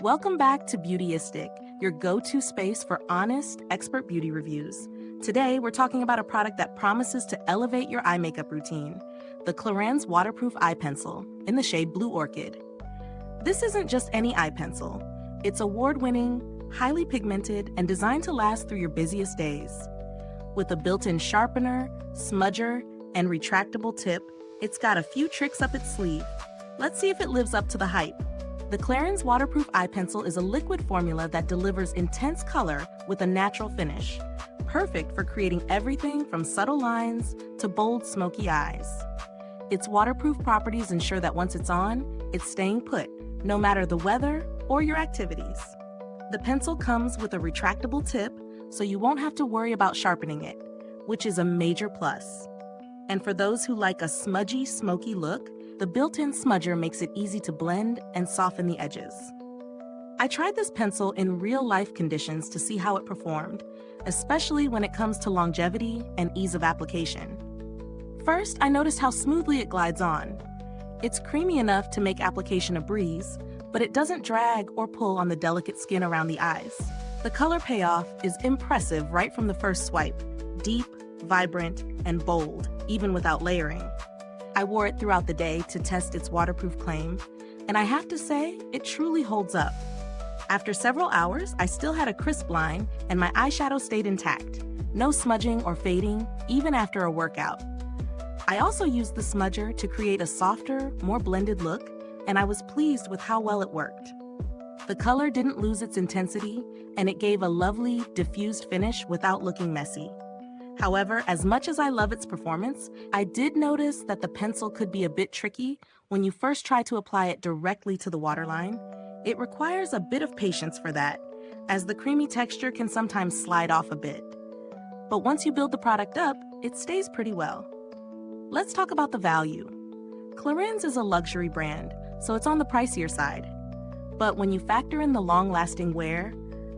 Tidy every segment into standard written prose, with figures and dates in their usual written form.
Welcome back to Beautyistic, your go-to space for honest, expert beauty reviews. Today, we're talking about a product that promises to elevate your eye makeup routine, the Clarins Waterproof Eye Pencil in the shade Blue Orchid. This isn't just any eye pencil. It's award-winning, highly pigmented, and designed to last through your busiest days. With a built-in sharpener, smudger, and retractable tip, it's got a few tricks up its sleeve. Let's see if it lives up to the hype. The Clarins Waterproof Eye Pencil is a liquid formula that delivers intense color with a natural finish, perfect for creating everything from subtle lines to bold, smoky eyes. Its waterproof properties ensure that once it's on, it's staying put, no matter the weather or your activities. The pencil comes with a retractable tip, so you won't have to worry about sharpening it, which is a major plus. And for those who like a smudgy, smoky look, the built-in smudger makes it easy to blend and soften the edges. I tried this pencil in real-life conditions to see how it performed, especially when it comes to longevity and ease of application. First, I noticed how smoothly it glides on. It's creamy enough to make application a breeze, but it doesn't drag or pull on the delicate skin around the eyes. The color payoff is impressive right from the first swipe, deep, vibrant, and bold, even without layering. I wore it throughout the day to test its waterproof claim, and I have to say, it truly holds up. After several hours, I still had a crisp line and my eyeshadow stayed intact. No smudging or fading, even after a workout. I also used the smudger to create a softer, more blended look, and I was pleased with how well it worked. The color didn't lose its intensity, and it gave a lovely, diffused finish without looking messy. However, as much as I love its performance, I did notice that the pencil could be a bit tricky when you first try to apply it directly to the waterline. It requires a bit of patience for that, as the creamy texture can sometimes slide off a bit. But once you build the product up, it stays pretty well. Let's talk about the value. Clarins is a luxury brand, so it's on the pricier side. But when you factor in the long-lasting wear,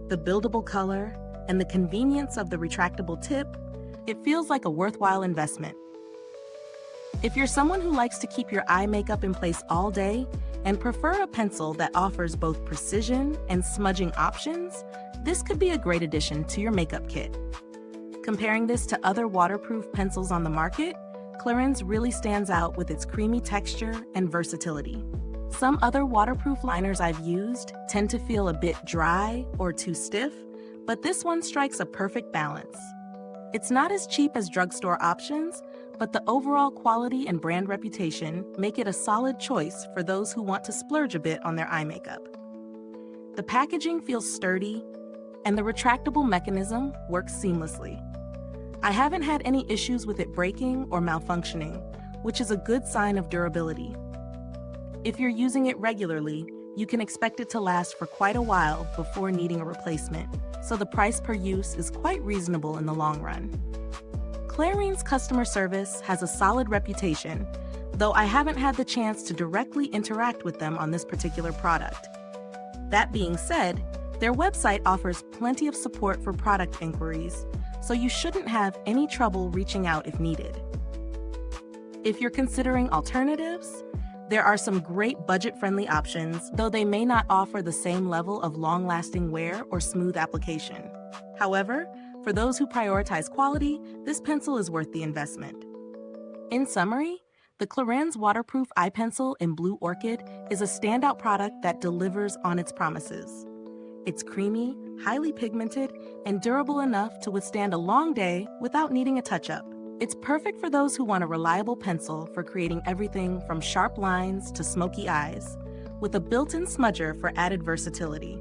the buildable color, and the convenience of the retractable tip, it feels like a worthwhile investment. If you're someone who likes to keep your eye makeup in place all day and prefer a pencil that offers both precision and smudging options, this could be a great addition to your makeup kit. Comparing this to other waterproof pencils on the market, Clarins really stands out with its creamy texture and versatility. Some other waterproof liners I've used tend to feel a bit dry or too stiff, but this one strikes a perfect balance. It's not as cheap as drugstore options, but the overall quality and brand reputation make it a solid choice for those who want to splurge a bit on their eye makeup. The packaging feels sturdy, and the retractable mechanism works seamlessly. I haven't had any issues with it breaking or malfunctioning, which is a good sign of durability. If you're using it regularly, you can expect it to last for quite a while before needing a replacement, so the price per use is quite reasonable in the long run. Clarins customer service has a solid reputation, though I haven't had the chance to directly interact with them on this particular product. That being said, their website offers plenty of support for product inquiries, so you shouldn't have any trouble reaching out if needed. If you're considering alternatives, there are some great budget-friendly options, though they may not offer the same level of long-lasting wear or smooth application. However, for those who prioritize quality, this pencil is worth the investment. In summary, the Clarins Waterproof Eye Pencil in Blue Orchid is a standout product that delivers on its promises. It's creamy, highly pigmented, and durable enough to withstand a long day without needing a touch-up. It's perfect for those who want a reliable pencil for creating everything from sharp lines to smoky eyes, with a built-in smudger for added versatility.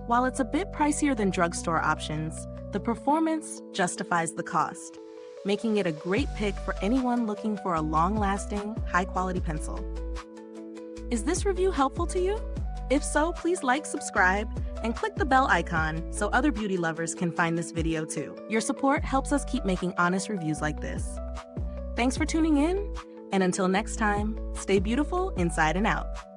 While it's a bit pricier than drugstore options, the performance justifies the cost, making it a great pick for anyone looking for a long-lasting, high-quality pencil. Is this review helpful to you? If so, please like, subscribe, and click the bell icon so other beauty lovers can find this video too. Your support helps us keep making honest reviews like this. Thanks for tuning in, and until next time, stay beautiful inside and out.